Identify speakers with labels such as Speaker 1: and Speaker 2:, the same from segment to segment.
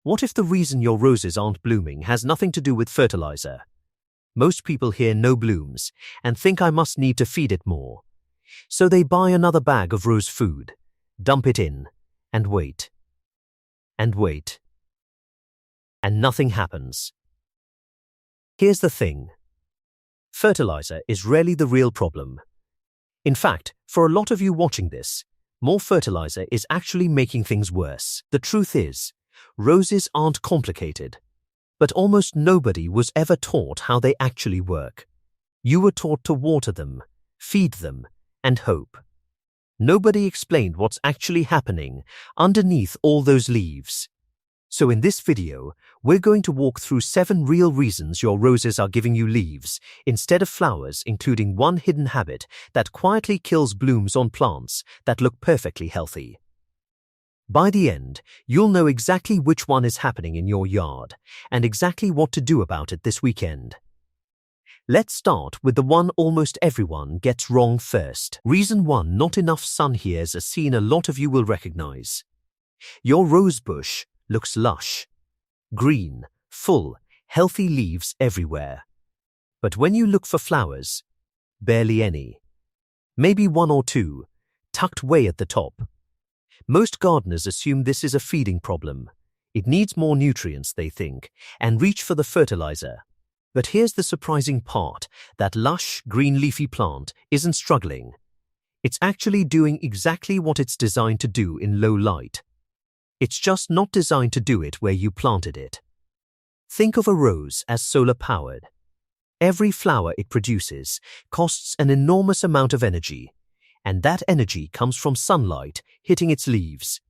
Speaker 1: What if the reason your roses aren't blooming has nothing to do with fertilizer? Most people hear no blooms and think I must need to feed it more. So they buy another bag of rose food, dump it in, and wait. And wait. And nothing happens. Here's the thing. Fertilizer is rarely the real problem. In fact, for a lot of you watching this, more fertilizer is actually making things worse. The truth is, roses aren't complicated, but almost nobody was ever taught how they actually work. You were taught to water them, feed them, and hope. Nobody explained what's actually happening underneath all those leaves. So in this video, we're going to walk through 7 real reasons your roses are giving you leaves instead of flowers, including one hidden habit that quietly kills blooms on plants that look perfectly healthy. By the end, you'll know exactly which one is happening in your yard and exactly what to do about it this weekend. Let's start with the one almost everyone gets wrong first. Reason 1: not enough sun. Here's a scene a lot of you will recognize. Your rose bush looks lush, green, full, healthy leaves everywhere. But when you look for flowers, barely any. Maybe 1 or 2, tucked way at the top. Most gardeners assume this is a feeding problem. It needs more nutrients, they think, and reach for the fertilizer. But here's the surprising part: that lush, green leafy plant isn't struggling. It's actually doing exactly what it's designed to do in low light. It's just not designed to do it where you planted it. Think of a rose as solar-powered. Every flower it produces costs an enormous amount of energy, and that energy comes from sunlight hitting its leaves.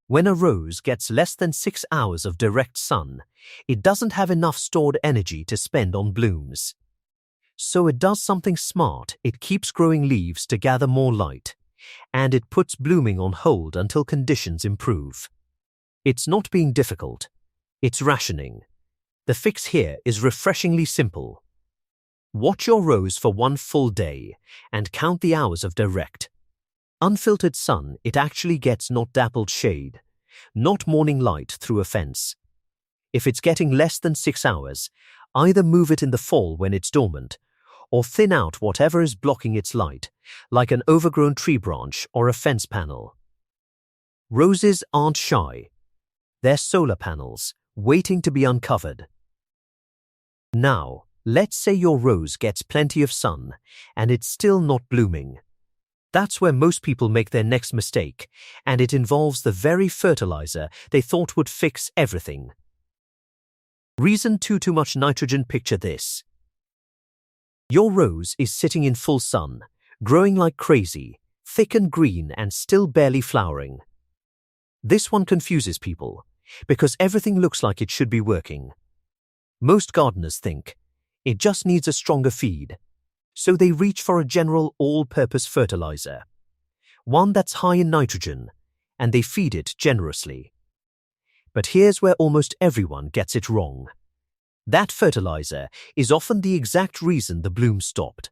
Speaker 1: When a rose gets less than 6 hours of direct sun, it doesn't have enough stored energy to spend on blooms. So it does something smart: it keeps growing leaves to gather more light, and it puts blooming on hold until conditions improve. It's not being difficult, it's rationing. The fix here is refreshingly simple. Watch your rose for 1 full day and count the hours of direct, unfiltered sun it actually gets, not dappled shade, not morning light through a fence. If it's getting less than 6 hours, either move it in the fall when it's dormant, or thin out whatever is blocking its light, like an overgrown tree branch or a fence panel. Roses aren't shy. They're solar panels, waiting to be uncovered. Now, let's say your rose gets plenty of sun, and it's still not blooming. That's where most people make their next mistake, and it involves the very fertilizer they thought would fix everything. Reason 2: too much nitrogen. Picture this. Your rose is sitting in full sun, growing like crazy, thick and green, and still barely flowering. This one confuses people, because everything looks like it should be working. Most gardeners think it just needs a stronger feed, so they reach for a general all-purpose fertilizer, one that's high in nitrogen, and they feed it generously. But here's where almost everyone gets it wrong. That fertilizer is often the exact reason the bloom stopped.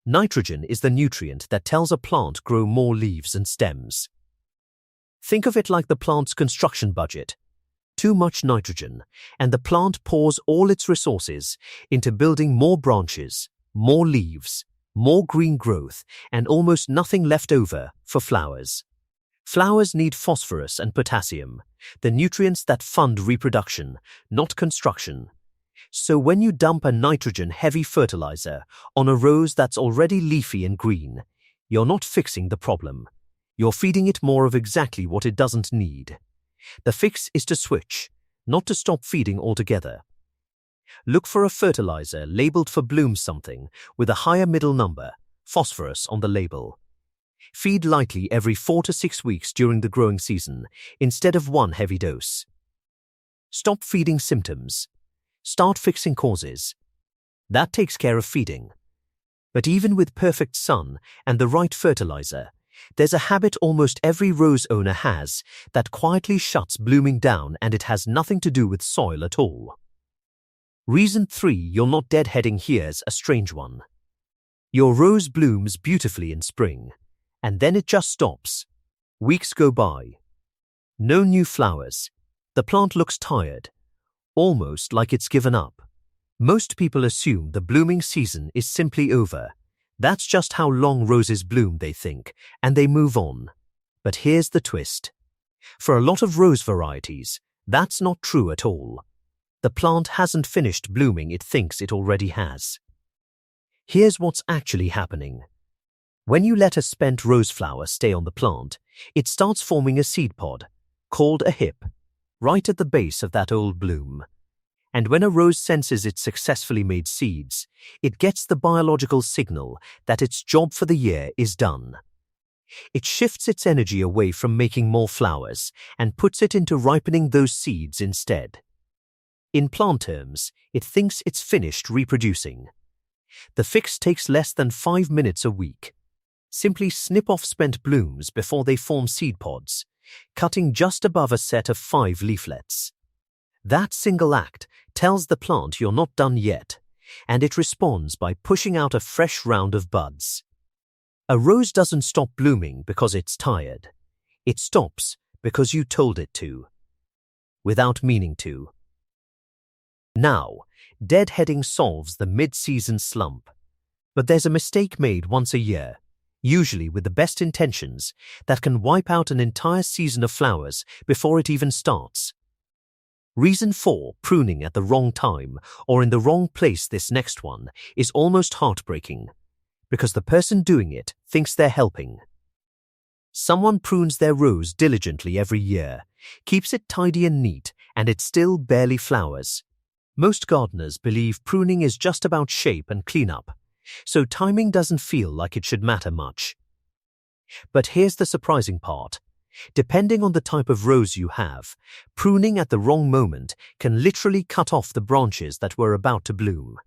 Speaker 1: Nitrogen is the nutrient that tells a plant grow more leaves and stems. Think of it like the plant's construction budget. Too much nitrogen, and the plant pours all its resources into building more branches, more leaves, more green growth, and almost nothing left over for flowers. Flowers need phosphorus and potassium, the nutrients that fund reproduction, not construction. So when you dump a nitrogen-heavy fertilizer on a rose that's already leafy and green, you're not fixing the problem. You're feeding it more of exactly what it doesn't need. The fix is to switch, not to stop feeding altogether. Look for a fertilizer labeled for bloom something with a higher middle number, phosphorus, on the label. Feed lightly every 4 to 6 weeks during the growing season, instead of one heavy dose. Stop feeding symptoms. Start fixing causes. That takes care of feeding. But even with perfect sun and the right fertilizer, there's a habit almost every rose owner has that quietly shuts blooming down, and it has nothing to do with soil at all. Reason 3: you're not deadheading. Here's a strange one. Your rose blooms beautifully in spring, and then it just stops. Weeks go by. No new flowers. The plant looks tired, almost like it's given up. Most people assume the blooming season is simply over. That's just how long roses bloom, they think, and they move on. But here's the twist. For a lot of rose varieties, that's not true at all. The plant hasn't finished blooming it thinks it already has. Here's what's actually happening. When you let a spent rose flower stay on the plant, it starts forming a seed pod, called a hip, right at the base of that old bloom. And when a rose senses it's successfully made seeds, it gets the biological signal that its job for the year is done. It shifts its energy away from making more flowers and puts it into ripening those seeds instead. In plant terms, it thinks it's finished reproducing. The fix takes less than 5 minutes a week. Simply snip off spent blooms before they form seed pods, cutting just above a set of 5 leaflets. That single act tells the plant you're not done yet, and it responds by pushing out a fresh round of buds. A rose doesn't stop blooming because it's tired. It stops because you told it to, without meaning to. Now, deadheading solves the mid-season slump. But there's a mistake made once a year, usually with the best intentions, that can wipe out an entire season of flowers before it even starts. Reason 4, pruning at the wrong time or in the wrong place. This next one is almost heartbreaking, because the person doing it thinks they're helping. Someone prunes their rose diligently every year, keeps it tidy and neat, and it still barely flowers. Most gardeners believe pruning is just about shape and cleanup, so timing doesn't feel like it should matter much. But here's the surprising part. Depending on the type of rose you have, pruning at the wrong moment can literally cut off the branches that were about to bloom.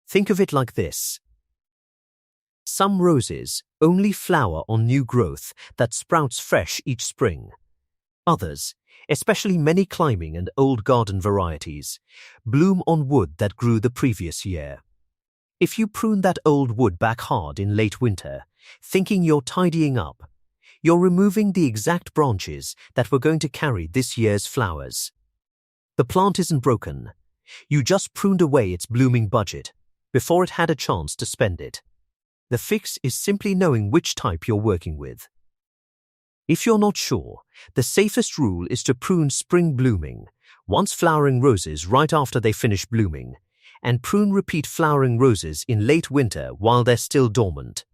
Speaker 1: Think of it like this. Some roses only flower on new growth that sprouts fresh each spring. Others, especially many climbing and old garden varieties, bloom on wood that grew the previous year. If you prune that old wood back hard in late winter, thinking you're tidying up, you're removing the exact branches that were going to carry this year's flowers. The plant isn't broken. You just pruned away its blooming budget before it had a chance to spend it. The fix is simply knowing which type you're working with. If you're not sure, the safest rule is to prune spring blooming, once flowering roses right after they finish blooming, and prune repeat flowering roses in late winter while they're still dormant.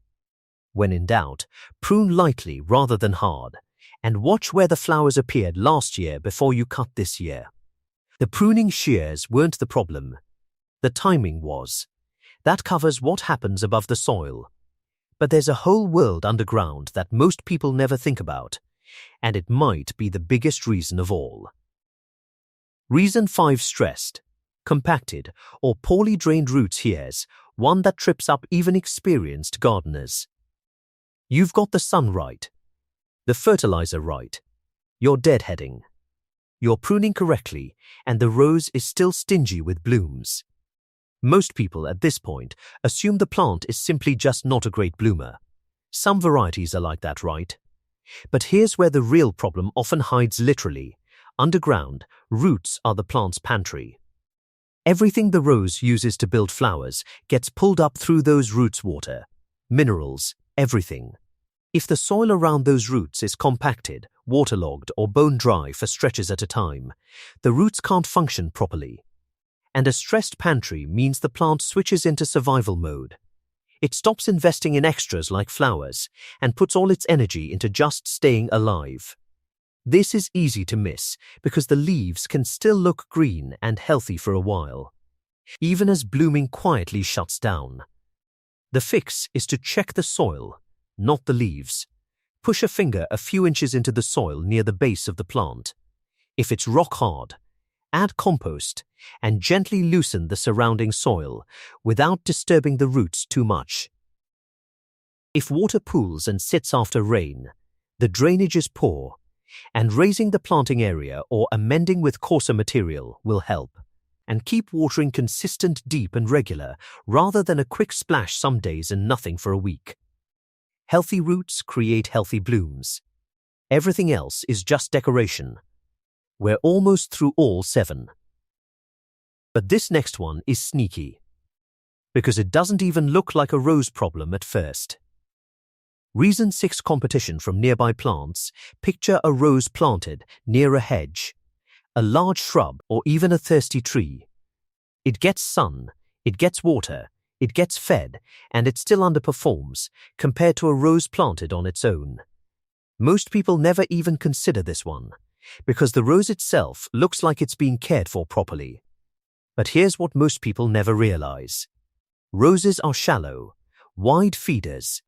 Speaker 1: When in doubt, prune lightly rather than hard, and watch where the flowers appeared last year before you cut this year. The pruning shears weren't the problem. The timing was. That covers what happens above the soil. But there's a whole world underground that most people never think about, and it might be the biggest reason of all. Reason 5, stressed, compacted, or poorly drained roots. Here's one that trips up even experienced gardeners. You've got the sun right, the fertilizer right, you're deadheading, you're pruning correctly, and the rose is still stingy with blooms. Most people at this point assume the plant is simply just not a great bloomer. Some varieties are like that, right? But here's where the real problem often hides literally. Underground, roots are the plant's pantry. Everything the rose uses to build flowers gets pulled up through those roots: water, minerals, everything. If the soil around those roots is compacted, waterlogged, or bone dry for stretches at a time, the roots can't function properly. And a stressed pantry means the plant switches into survival mode. It stops investing in extras like flowers and puts all its energy into just staying alive. This is easy to miss because the leaves can still look green and healthy for a while, even as blooming quietly shuts down. The fix is to check the soil, not the leaves. Push a finger a few inches into the soil near the base of the plant. If it's rock hard, add compost and gently loosen the surrounding soil without disturbing the roots too much. If water pools and sits after rain, the drainage is poor, and raising the planting area or amending with coarser material will help. And keep watering consistent, deep and regular, rather than a quick splash some days and nothing for a week. Healthy roots create healthy blooms. Everything else is just decoration. We're almost through all 7. But this next one is sneaky, because it doesn't even look like a rose problem at first. Reason 6 competition from nearby plants. Picture a rose planted near a hedge, a large shrub, or even a thirsty tree. It gets sun, it gets water, it gets fed, and it still underperforms compared to a rose planted on its own. Most people never even consider this one, because the rose itself looks like it's being cared for properly. But here's what most people never realize. Roses are shallow, wide feeders,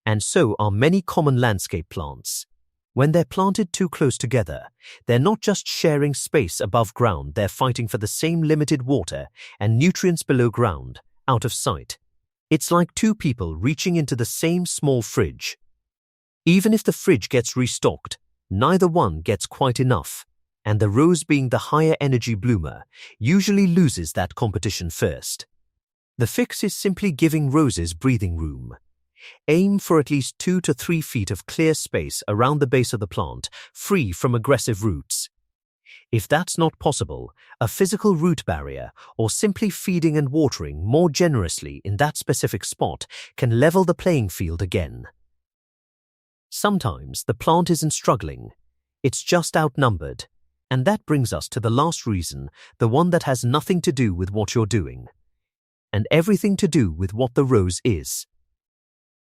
Speaker 1: and so are many common landscape plants. When they're planted too close together, they're not just sharing space above ground, they're fighting for the same limited water and nutrients below ground, out of sight. It's like two people reaching into the same small fridge. Even if the fridge gets restocked, neither one gets quite enough, and the rose, being the higher energy bloomer, usually loses that competition first. The fix is simply giving roses breathing room. Aim for at least 2 to 3 feet of clear space around the base of the plant, free from aggressive roots. If that's not possible, a physical root barrier or simply feeding and watering more generously in that specific spot can level the playing field again. Sometimes the plant isn't struggling, it's just outnumbered. And that brings us to the last reason, the one that has nothing to do with what you're doing, and everything to do with what the rose is.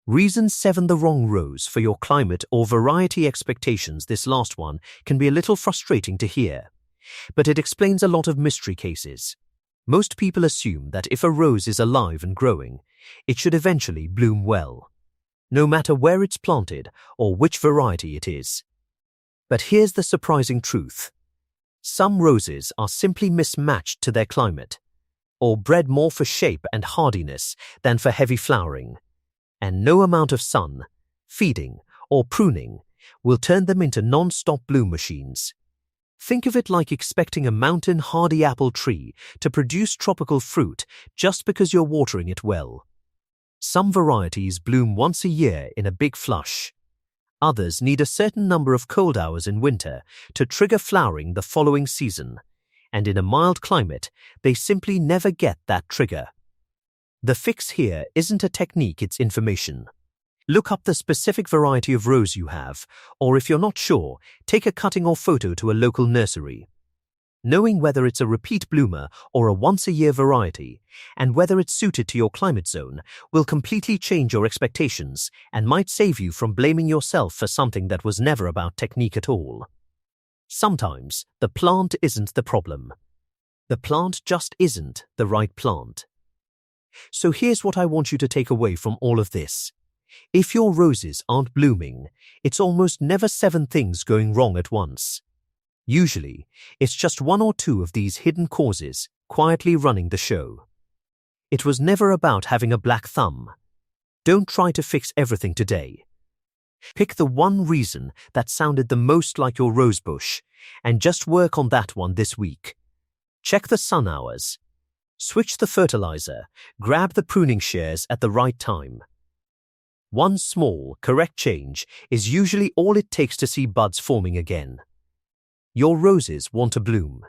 Speaker 1: Reason 7, the wrong rose for your climate or variety expectations. This last one can be a little frustrating to hear, but it explains a lot of mystery cases. Most people assume that if a rose is alive and growing, it should eventually bloom well, no matter where it's planted or which variety it is. But here's the surprising truth. Some roses are simply mismatched to their climate, or bred more for shape and hardiness than for heavy flowering. And no amount of sun, feeding, or pruning will turn them into non-stop bloom machines. Think of it like expecting a mountain-hardy apple tree to produce tropical fruit just because you're watering it well. Some varieties bloom once a year in a big flush. Others need a certain number of cold hours in winter to trigger flowering the following season, and in a mild climate, they simply never get that trigger. The fix here isn't a technique, it's information. Look up the specific variety of rose you have, or if you're not sure, take a cutting or photo to a local nursery. Knowing whether it's a repeat bloomer or a once-a-year variety, and whether it's suited to your climate zone, will completely change your expectations and might save you from blaming yourself for something that was never about technique at all. Sometimes the plant isn't the problem. The plant just isn't the right plant. So here's what I want you to take away from all of this. If your roses aren't blooming, it's almost never 7 things going wrong at once. Usually, it's just 1 or 2 of these hidden causes quietly running the show. It was never about having a black thumb. Don't try to fix everything today. Pick the one reason that sounded the most like your rosebush and just work on that one this week. Check the sun hours. Switch the fertilizer, grab the pruning shears at the right time. One small, correct change is usually all it takes to see buds forming again. Your roses want to bloom.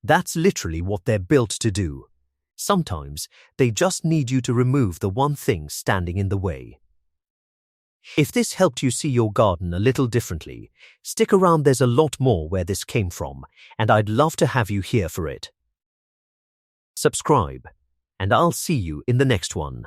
Speaker 1: That's literally what they're built to do. Sometimes they just need you to remove the one thing standing in the way. If this helped you see your garden a little differently, stick around, there's a lot more where this came from, and I'd love to have you here for it. Subscribe, and I'll see you in the next one.